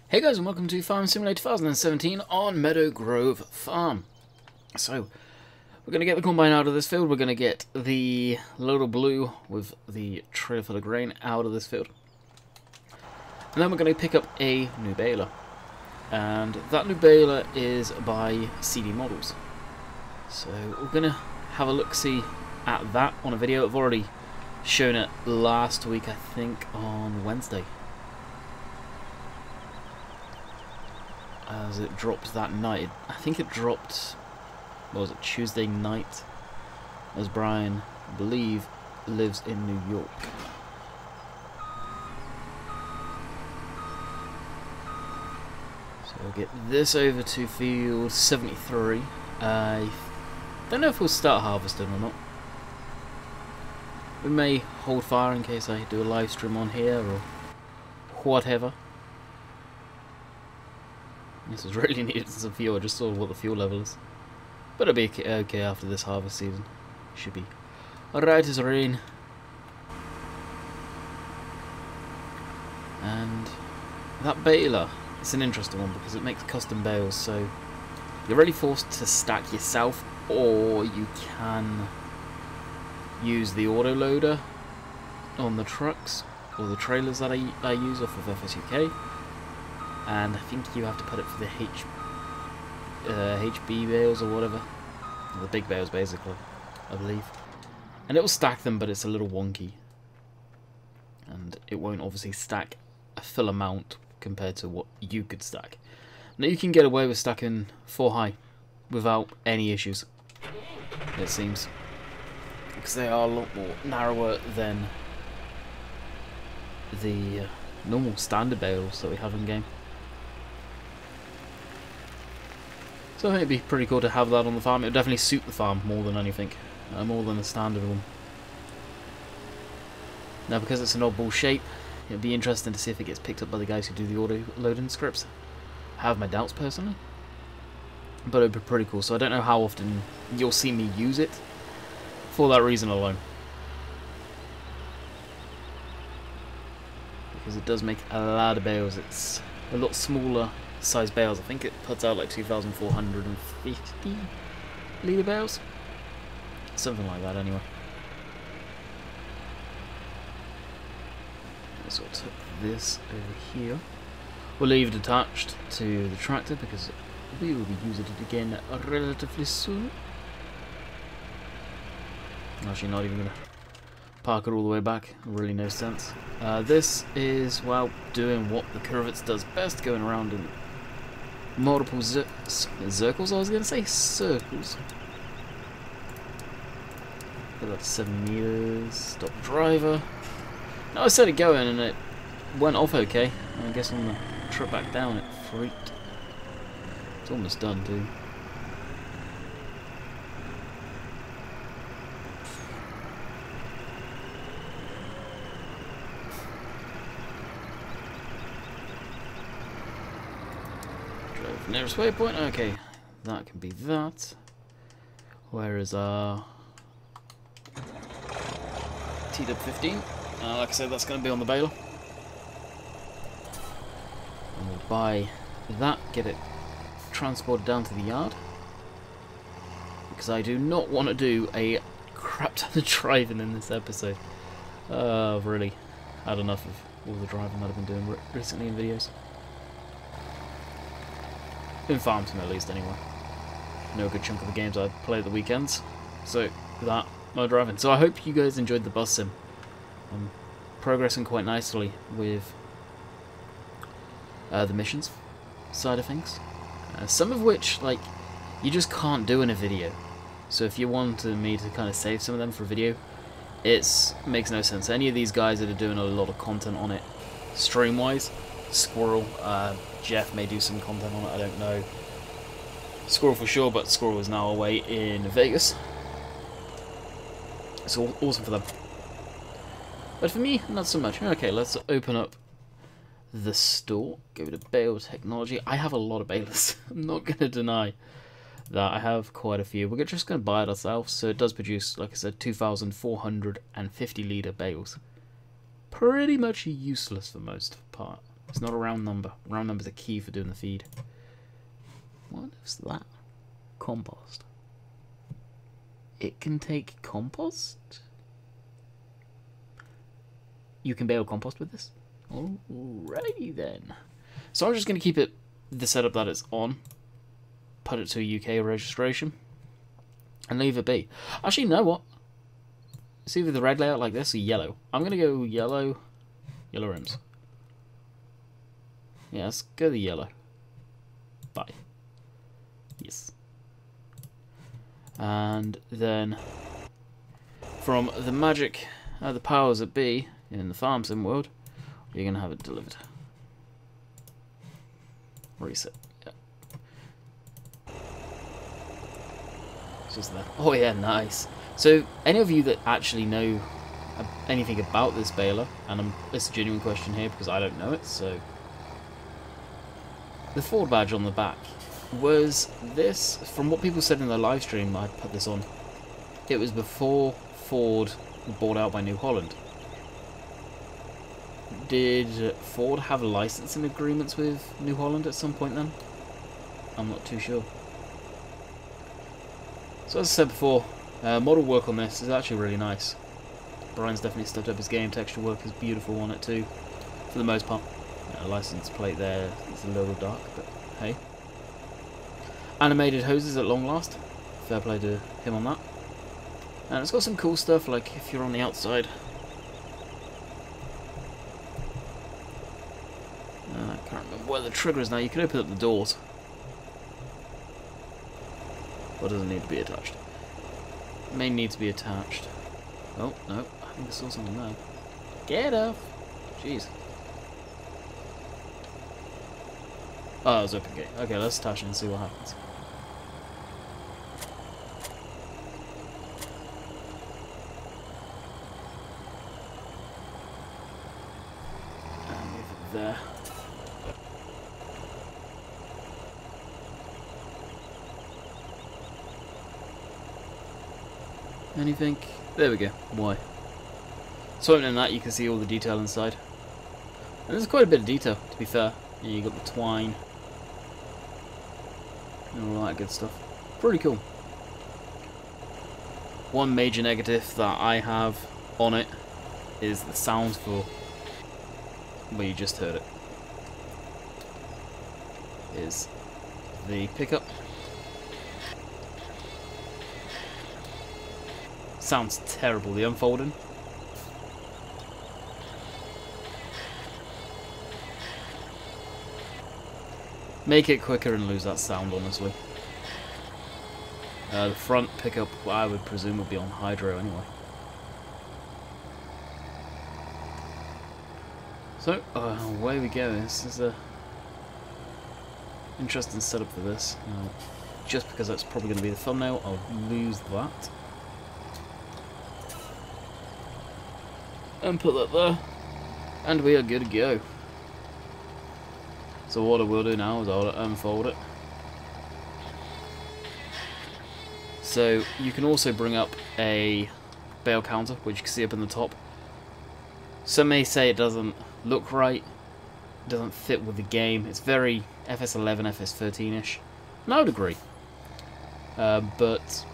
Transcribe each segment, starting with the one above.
Hey guys, and welcome to Farm Simulator 2017 on Meadow Grove Farm. So, we're going to get the combine out of this field, we're going to get the load of blue with the trailer full of grain out of this field. And then we're going to pick up a new baler. And that new baler is by CD Models. So, we're going to have a look-see at that on a video. I've already shown it last week, I think, on Wednesday. As it dropped that night. I think it dropped, what was it, Tuesday night, as Brian, I believe, lives in New York. So we'll get this over to field 73. I don't know if we'll start harvesting or not. We may hold fire in case I do a live stream on here or whatever. This is really needed some fuel. I just saw what the fuel level is. But it'll be okay after this harvest season. Should be alright as rain. And that baler, it's an interesting one because it makes custom bales. So you're really forced to stack yourself, or you can use the autoloader on the trucks or the trailers that I use off of FSUK. And I think you have to put it for the HB bales or whatever. The big bales, basically, I believe. And it will stack them, but it's a little wonky. And it won't obviously stack a full amount compared to what you could stack. Now you can get away with stacking 4 high without any issues, it seems. Because they are a lot more narrower than the normal standard bales that we have in game. So I think it'd be pretty cool to have that on the farm. It would definitely suit the farm more than anything, more than a standard one. Now, because it's an oddball shape, it'd be interesting to see if it gets picked up by the guys who do the auto loading scripts. I have my doubts personally, but it'd be pretty cool. So I don't know how often you'll see me use it for that reason alone, because it does make a lot of bales. It's a lot smaller size bales. I think it puts out like 2,450 litre bales, something like that anyway. So I'll tuck this over here. We'll leave it attached to the tractor because we will be using it again relatively soon. Actually, not even going to park it all the way back, really no sense. This is, well, doing what the Curvets does best, going around in multiple circles, I was going to say circles. Put that 7 meters, stop driver. Now I set it going and it went off okay. I guess on the trip back down it freaked. It's almost done too. Nearest waypoint, okay, that can be that. Where is our TW15? Like I said, that's going to be on the baler. And we'll buy that, get it transported down to the yard. Because I do not want to do a crap ton of driving in this episode. I've really had enough of all the driving that I've been doing recently in videos. In Farm Sim at least, anyway. No good chunk of the games I play at the weekends. So, that, my driving. So I hope you guys enjoyed the bus sim. I'm progressing quite nicely with the missions side of things. Some of which, like, you just can't do in a video. So if you wanted me to kind of save some of them for a video, it makes no sense. Any of these guys that are doing a lot of content on it, stream-wise, Squirrel, Jeff may do some content on it, I don't know. Squirrel for sure, but Squirrel is now away in Vegas. It's awesome for them. But for me, not so much. Okay, let's open up the store. Go to Bale Technology. I have a lot of balers. I'm not going to deny that I have quite a few. We're just going to buy it ourselves. So it does produce, like I said, 2,450 litre bales. Pretty much useless for most part. It's not a round number. Round number's a key for doing the feed. What is that? Compost. It can take compost? You can bale compost with this? Alrighty then. So I'm just going to keep it the setup that it's on. Put it to a UK registration. And leave it be. Actually, you know what? It's either the red layout like this or yellow. I'm going to go yellow. Yellow rims. Yeah, let's go the yellow. Bye. Yes. And then from the magic, the powers that be in the farm sim world, you're going to have it delivered. Reset. Yeah. It's just there. Oh yeah, nice. So, any of you that actually know anything about this baler, and it's a genuine question here because I don't know it, so... The Ford badge on the back, was this, from what people said in the live stream I put this on, it was before Ford bought out by New Holland. Did Ford have licensing agreements with New Holland at some point then? I'm not too sure. So as I said before, model work on this is actually really nice. Brian's definitely stepped up his game. Texture work is beautiful on it too, for the most part. License plate there is a little dark, but hey. Animated hoses at long last. Fair play to him on that. And it's got some cool stuff, like if you're on the outside. I can't remember where the trigger is now. You can open up the doors. But it doesn't need to be attached. It may need to be attached. Oh, no. I think I saw something there. Get off! Jeez. Oh, it was open gate. Okay, let's attach it and see what happens. And move it there. Anything? There we go. Why? So opening that, you can see all the detail inside. And there's quite a bit of detail, to be fair. Yeah, you got the twine. And all that good stuff. Pretty cool. One major negative that I have on it is the sound for... well, you just heard it. Is the pickup. Sounds terrible, the unfolding. Make it quicker and lose that sound, honestly. The front pickup, I would presume, would be on hydro anyway. So, away we go. This is a interesting setup for this. Just because that's probably going to be the thumbnail, I'll lose that. And put that there. And we are good to go. So what I will do now is I'll unfold it. So you can also bring up a bale counter, which you can see up in the top. Some may say it doesn't look right, it doesn't fit with the game. It's very FS11, FS13-ish. And I would agree. But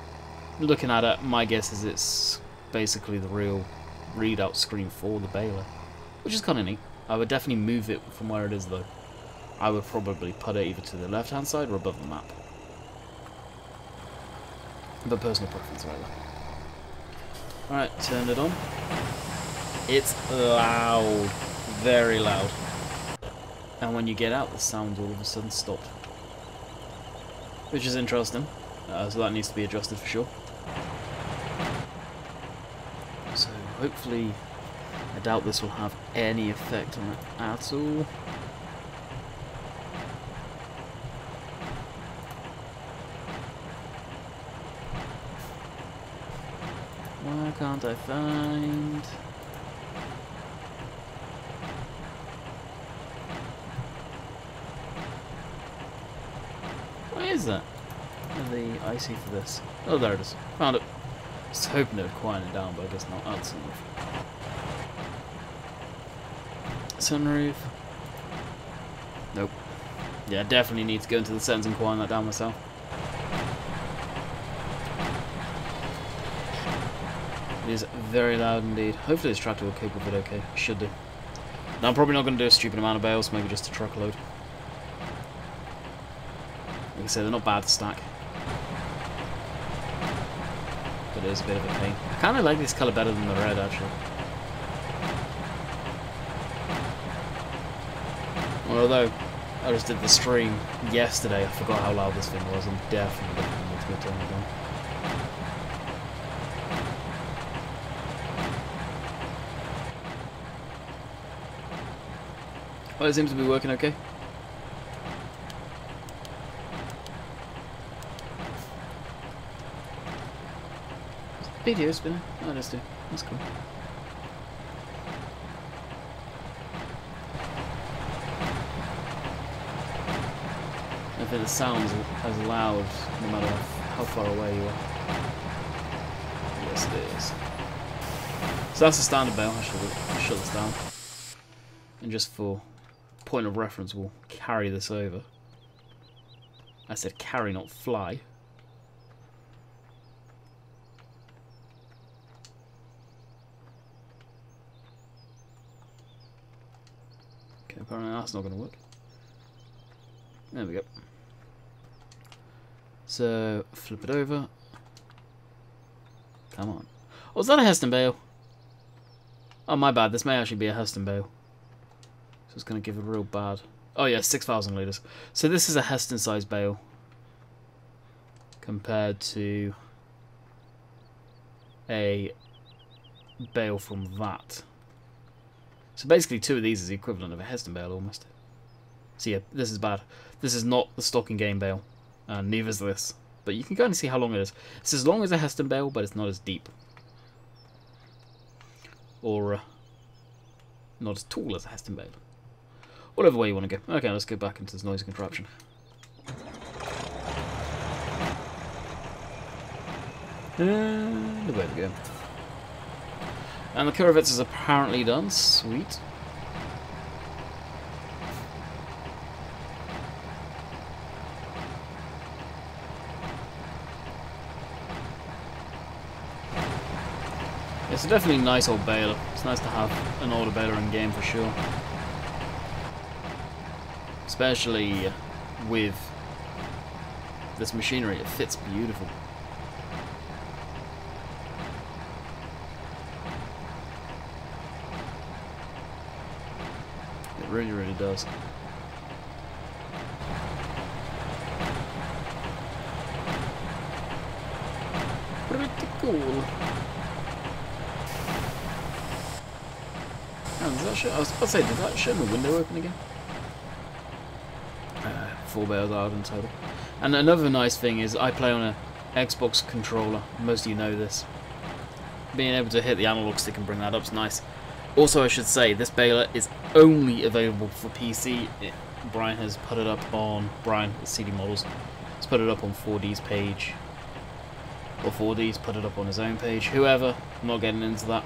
looking at it, my guess is it's basically the real readout screen for the baler, which is kind of neat. I would definitely move it from where it is though. I would probably put it either to the left hand side or above the map. But personal preference right there. Alright, turned it on. It's loud. Very loud. And when you get out, the sound all of a sudden stopped. Which is interesting. So that needs to be adjusted for sure. So hopefully, I doubt this will have any effect on it at all. Why can't I find... Where is that? The IC for this. Oh, there it is. Found it. Just hoping it would quiet it down, but I guess not. Oh, sunroof. Sunroof. Nope. Yeah, definitely need to go into the settings and quiet that down myself. It is very loud indeed. Hopefully this tractor will cope with it okay. It should do. Now I'm probably not going to do a stupid amount of bales, maybe just a truckload. Like I said, they're not bad to stack. But it is a bit of a pain. I kind of like this colour better than the red, actually. Although I just did the stream yesterday, I forgot how loud this thing was, and definitely need to go turn it down. Well, it seems to be working okay. Video spinner. Oh, let's do. That's cool. I think the sound's as loud no matter how far away you are. Yes, it is. So that's the standard bale. I should shut this down. And just for point of reference, we'll carry this over. I said carry, not fly. Okay, apparently that's not going to work. There we go. So, flip it over. Come on. Oh, is that a Heston bale? Oh, my bad. This may actually be a Heston bale. So it's going to give it real bad. Oh, yeah, 6,000 litres. So this is a Heston-sized bale. Compared to a bale from that. So basically 2 of these is the equivalent of a Heston bale, almost. So yeah, this is bad. This is not the stock and game bale. And neither is this. But you can kind of see how long it is. It's as long as a Heston bale, but it's not as deep. Or not as tall as a Heston bale. Whatever way you want to go. Okay, let's go back into this noisy contraption. And away we go. And the Kurovitz is apparently done. Sweet. It's a definitely nice old baler. It's nice to have an older baler in game for sure. Especially with this machinery, it fits beautiful. It really, really does. Pretty cool. Does that show? I was about to say, did that show the window open again? 4 bales out in total. And another nice thing is I play on a Xbox controller. Most of you know this. Being able to hit the analog stick and bring that up is nice. Also, I should say, this baler is only available for PC. Brian has put it up on... Brian, CD Models, has put it up on 4D's page. Or 4D's put it up on his own page. Whoever, I'm not getting into that.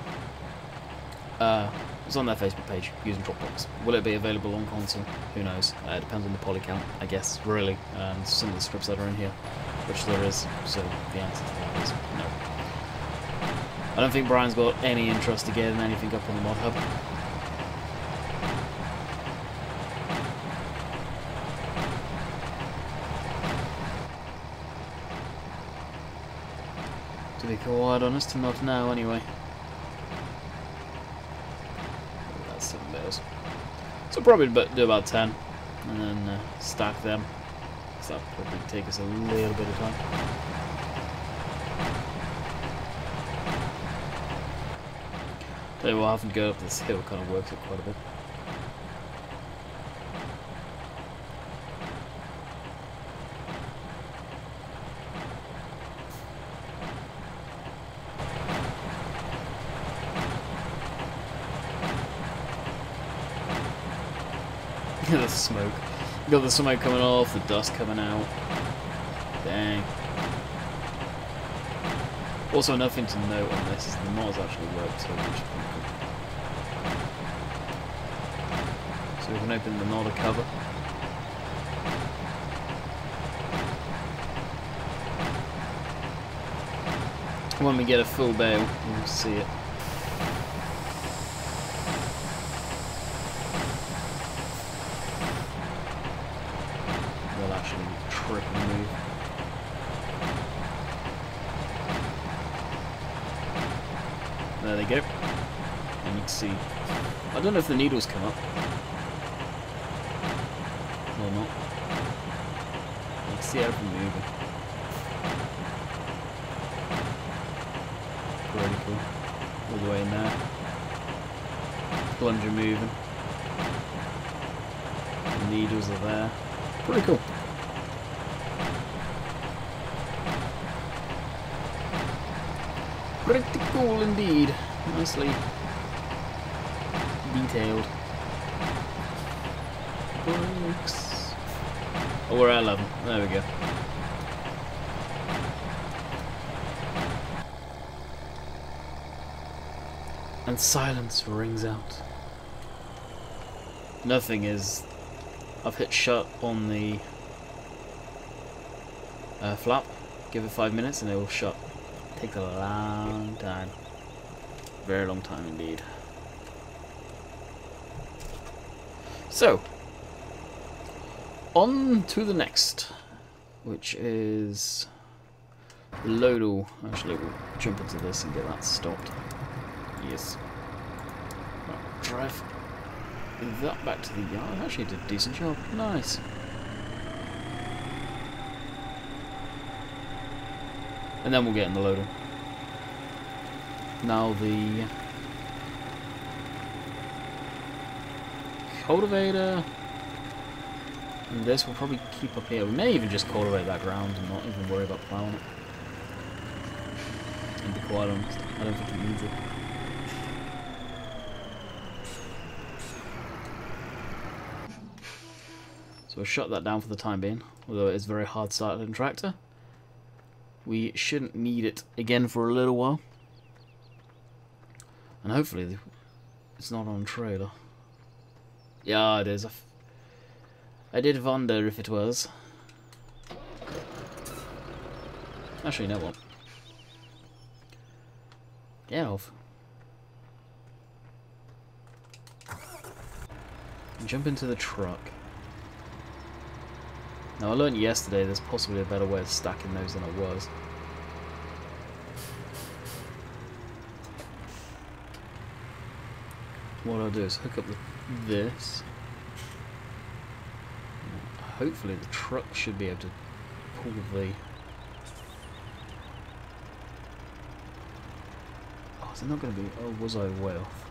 It's on their Facebook page, using Dropbox. Will it be available on console? Who knows? It depends on the poly count, I guess, really. And some of the scripts that are in here, which there is. So the answer to that is no. I don't think Brian's got any interest in getting anything up on the mod hub. To be quite honest, not now anyway. That's 7 bales. So probably do about 10, and then stack them. So that'll probably take us a little bit of time. Tell you what, having to go up this hill kind of works it quite a bit. The smoke. You got the smoke coming off, the dust coming out. Dang. Also, nothing to note on this is the mods actually work too, which is pretty cool. So we can open the modder cover. When we get a full bale, we'll see it. They'll actually trip and move. There they go. And you can see, I don't know if the needles come up or not. You can see everything moving. Really cool. All the way in there. Plunger moving. The needles are there. Pretty cool. Pretty cool indeed. Nicely detailed. Brakes. Oh, we're at 11. There we go. And silence rings out. Nothing is... I've hit shut on the flap. Give it 5 minutes and it will shut. Takes a long time. Very long time indeed. So, on to the next, which is the load. Actually, we'll jump into this and get that stopped. Yes. Right, drive that back to the yard. Actually did a decent job. Nice. And then we'll get in the loader. Now the cultivator and this will probably keep up here. We may even just cultivate that ground and not even worry about plowing it. And be quite honest, I don't think it needs it. So we'll shut that down for the time being, although it is a very hard cycling tractor. We shouldn't need it again for a little while. And hopefully it's not on trailer. Yeah, it is. I did wonder if it was. Actually, no one. Get off. Jump into the truck. Now, I learned yesterday there's possibly a better way of stacking those than I was. What I'll do is hook up this. Hopefully the truck should be able to pull the... Oh, is it not going to be... Oh, was I way off?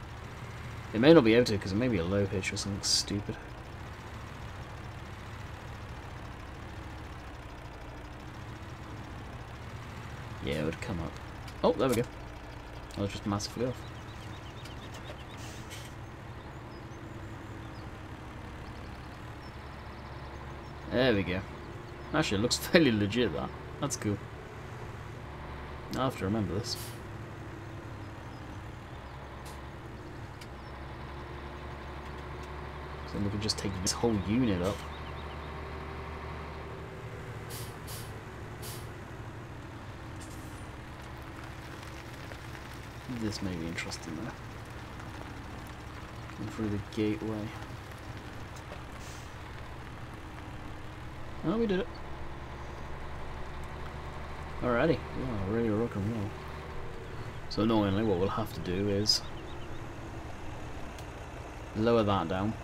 It may not be able to because it may be a low hitch or something stupid. Yeah, it would come up. Oh, there we go. I was just massively off. There we go. Actually, it looks fairly legit, that. That's cool. I'll have to remember this. So we can just take this whole unit up. This may be interesting though. Going through the gateway. Oh, we did it. Alrighty. Yeah, ready to rock and roll. So annoyingly what we'll have to do is lower that down.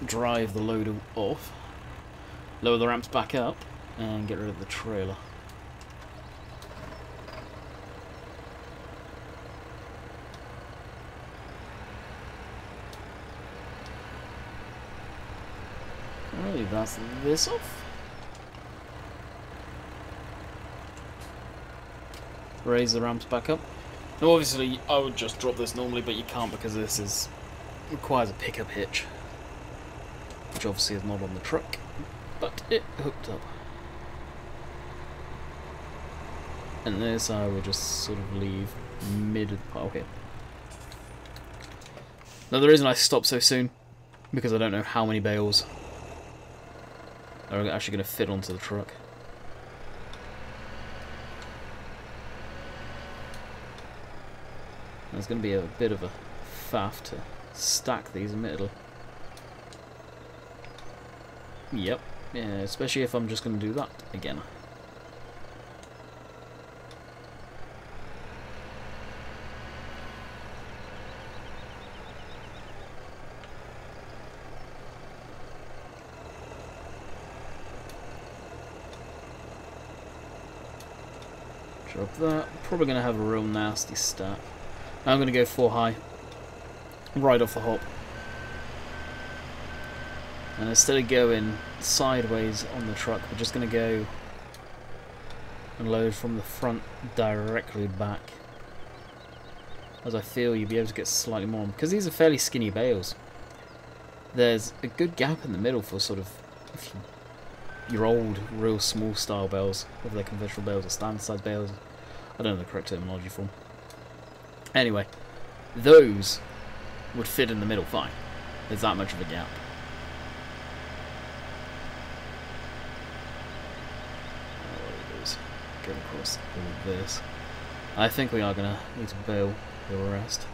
Drive the loader off. Lower the ramps back up and get rid of the trailer. Alright, that's this off. Raise the ramps back up. Now obviously I would just drop this normally, but you can't because this requires a pickup hitch. Which obviously is not on the truck, but it hooked up. And this I will just sort of leave mid. Okay. Now the reason I stopped so soon, because I don't know how many bales are actually going to fit onto the truck. There's going to be a bit of a faff to stack these, admittedly. Yep, yeah, especially if I'm just going to do that again. Drop that. Probably going to have a real nasty stack. I'm going to go 4 high. Right off the hop. And instead of going sideways on the truck, we're just going to go and load from the front directly back. As I feel you'll be able to get slightly more. Because these are fairly skinny bales. There's a good gap in the middle for sort of your old, real small style bales, whether they're conventional bales or standard size bales. I don't know the correct terminology for them. Anyway, those would fit in the middle fine. There's that much of a gap. Go across all of this. I think we are going to need to bale the rest.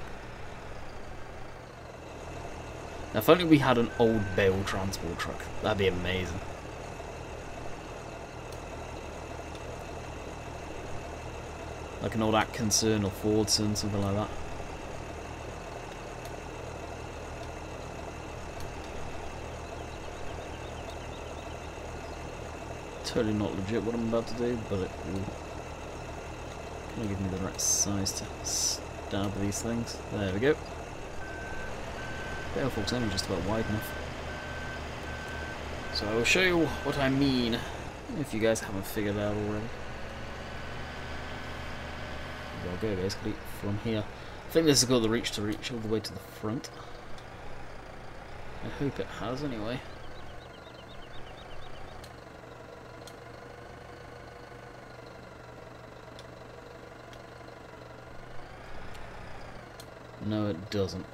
Now, if only we had an old bale transport truck, that'd be amazing. Like an old Atkinson or Fordson, something like that. Totally not legit what I'm about to do, but it will kind of give me the right size to stab these things. There we go. Bale fork's only just about wide enough. So I will show you what I mean, if you guys haven't figured it out already. I'll go basically from here. I think this has got the reach to reach all the way to the front. I hope it has anyway. No, it doesn't.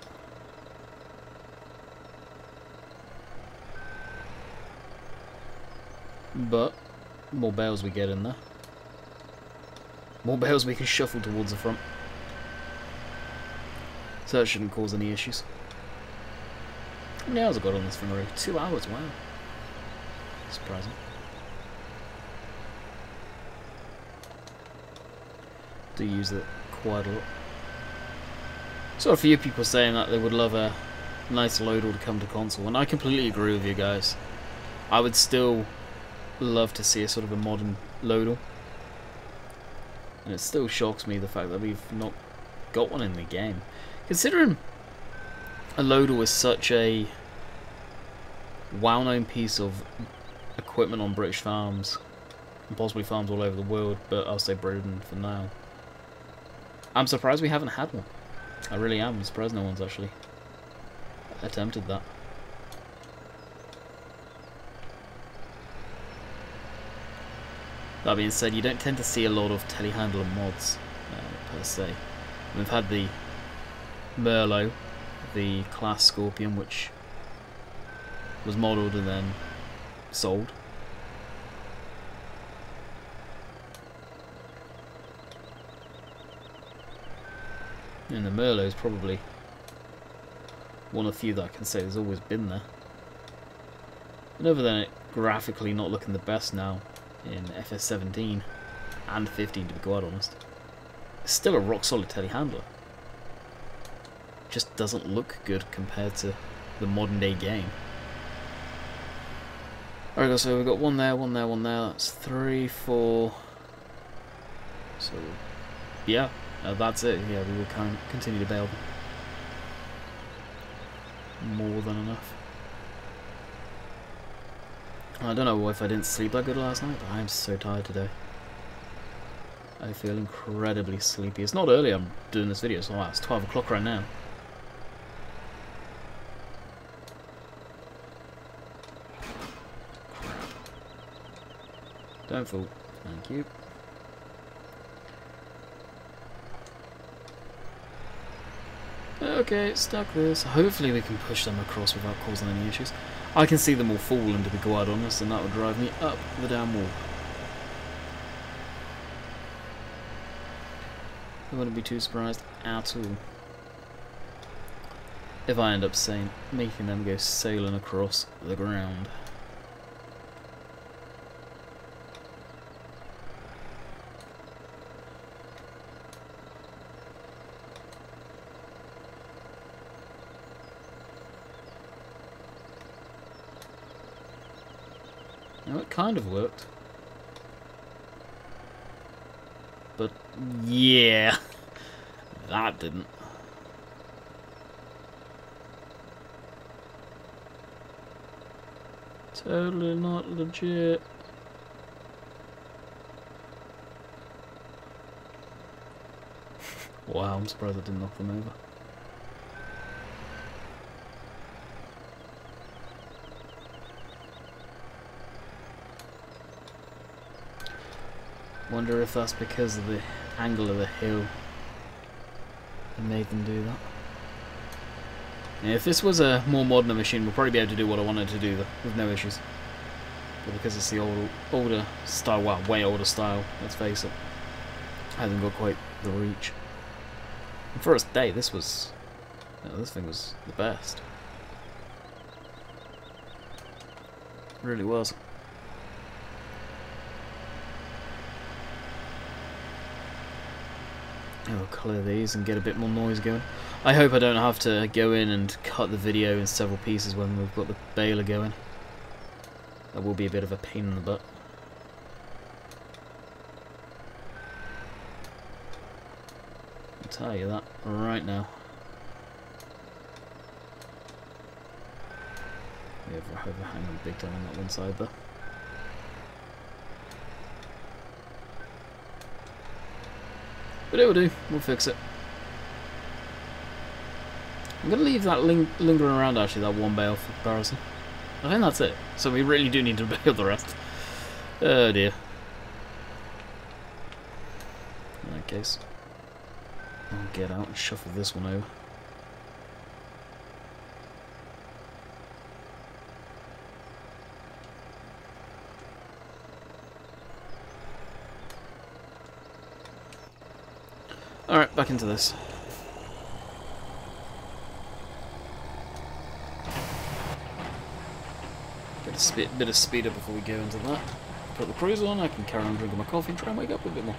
But more bales we get in there, more bales we can shuffle towards the front. So that shouldn't cause any issues. How many hours have I got on this thing already? 2 hours, wow. Surprising. Do use it quite a lot. So a few people saying that they would love a nice loader to come to console, and I completely agree with you guys. I would still love to see a sort of a modern loader. And it still shocks me the fact that we've not got one in the game. Considering a loader was such a well-known piece of equipment on British farms, and possibly farms all over the world, but I'll say Britain for now. I'm surprised we haven't had one. I really am. I'm surprised no one's actually attempted that. That being said, you don't tend to see a lot of telehandler mods, per se. We've had the Meadow, the Class Scorpion, which was modelled and then sold. And the Merlot is probably one of the few that I can say has always been there. And other than it graphically not looking the best now in FS17 and 15, to be quite honest, it's still a rock solid telehandler. Just doesn't look good compared to the modern day game. Alright, so we've got one there, one there, one there. That's 3, 4. So yeah. That's it. Yeah, we will continue to bail them. More than enough. I don't know if I didn't sleep that good last night, but I am so tired today. I feel incredibly sleepy. It's not early I'm doing this video, so it's 12 o'clock right now. Don't fall. Thank you. Okay, stuck this. Hopefully we can push them across without causing any issues. I can see them all falling, to be quite honest, and that would drive me up the damn wall. I wouldn't be too surprised at all if I end up making them go sailing across the ground. Now it kind of worked. But yeah, that didn't. Totally not legit. Wow, I'm surprised I didn't knock them over. Wonder if that's because of the angle of the hill that made them do that. Yeah, if this was a more modern machine, we'll probably be able to do what I wanted to do, though, with no issues. But because it's the older style, well, way older style, let's face it, hasn't got quite the reach. And for its day, this thing was the best. It really was. I'll clear these and get a bit more noise going. I hope I don't have to go in and cut the video in several pieces when we've got the baler going. That will be a bit of a pain in the butt. I'll tell you that right now. We have a overhang big time on that one side though. But it will do, we'll fix it. I'm going to leave that lingering around actually, that one bale for comparison. I think that's it. So we really do need to bale the rest. Oh dear. In that case, I'll get out and shuffle this one over. Alright, back into this. Get a bit of speed up before we go into that. Put the cruise on, I can carry on drinking my coffee and try and wake up a bit more.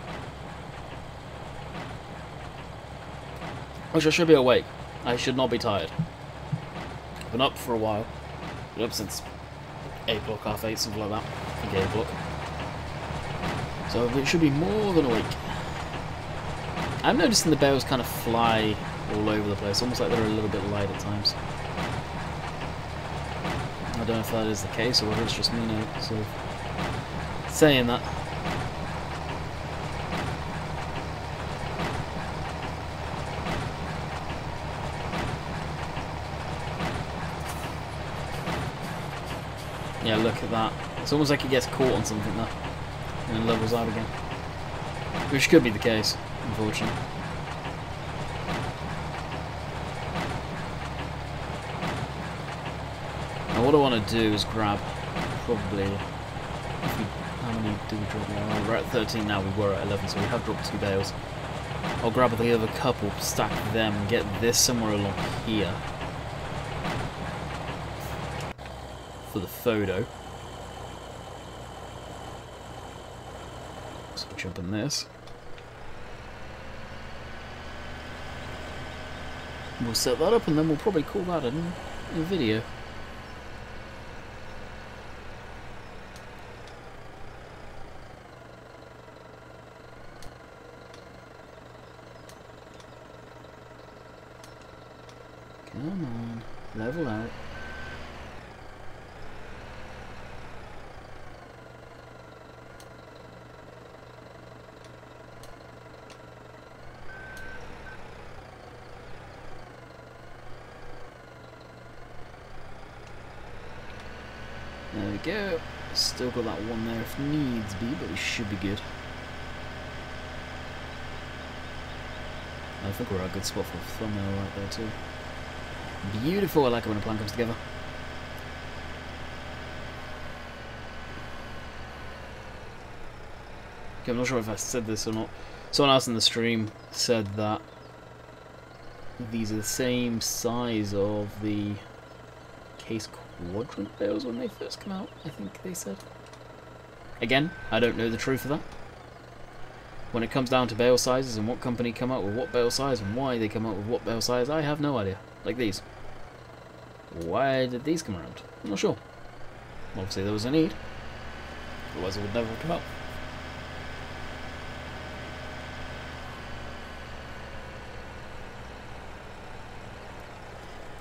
Which I should be awake. I should not be tired. I've been up for a while. Been up since 8 o'clock, half 8, something like that. I think 8 o'clock. So it should be more than awake. I'm noticing the bales kind of fly all over the place, almost like they're a little bit light at times. I don't know if that is the case or whether it's just me now sort of saying that. Yeah, look at that. It's almost like it gets caught on something now and then levels out again. Which could be the case, unfortunately. Now what I want to do is grab probably, how many did we drop now? We're at 13 now, we were at 11, so we have dropped 2 bales. I'll grab the other couple, stack them, and get this somewhere along here for the photo. So jump in this. We'll set that up and then we'll probably call that a video. Come on, level out. There we go. Still got that one there if needs be, but we should be good. I think we're at a good spot for a thumbnail right there too. Beautiful, I like it when a plan comes together. Okay, I'm not sure if I said this or not. Someone else in the stream said that these are the same size of the case quadrant bales when they first come out, I think they said. Again, I don't know the truth of that. When it comes down to bale sizes and what company come out with what bale size and why they come out with what bale size, I have no idea. Like these. Why did these come around? I'm not sure. Obviously there was a need. Otherwise it would never have come out.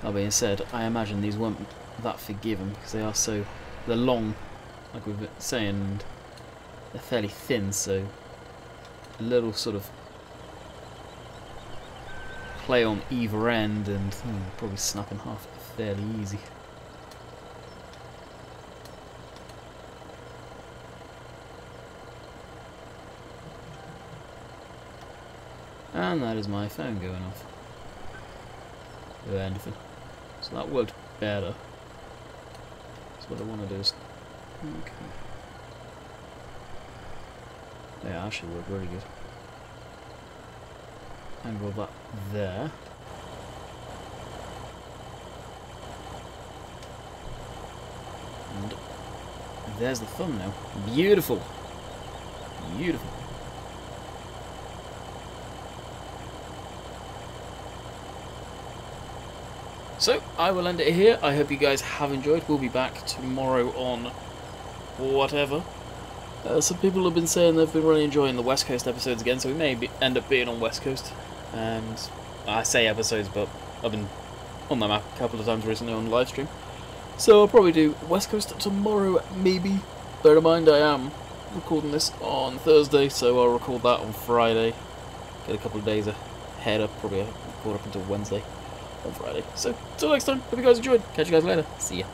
That being said, I imagine these weren't that forgiving because they are so... they're long, like we've been saying, and they're fairly thin, so a little sort of play on either end and probably snap in half fairly easy. And that is my phone going off. Or anything. So that worked better. So what I want to do is... okay. Yeah, actually worked really good. Angle that there. And there's the thumbnail. Beautiful! Beautiful. So, I will end it here. I hope you guys have enjoyed. We'll be back tomorrow on whatever. Some people have been saying they've been really enjoying the West Coast episodes again, so we may end up being on West Coast. And I say episodes, but I've been on the map a couple of times recently on live stream. So I'll probably do West Coast tomorrow, maybe. Bear in mind, I am recording this on Thursday, so I'll record that on Friday. Get a couple of days ahead up, probably record up until Wednesday on Friday. So, till next time, hope you guys enjoyed. Catch you guys later. See ya.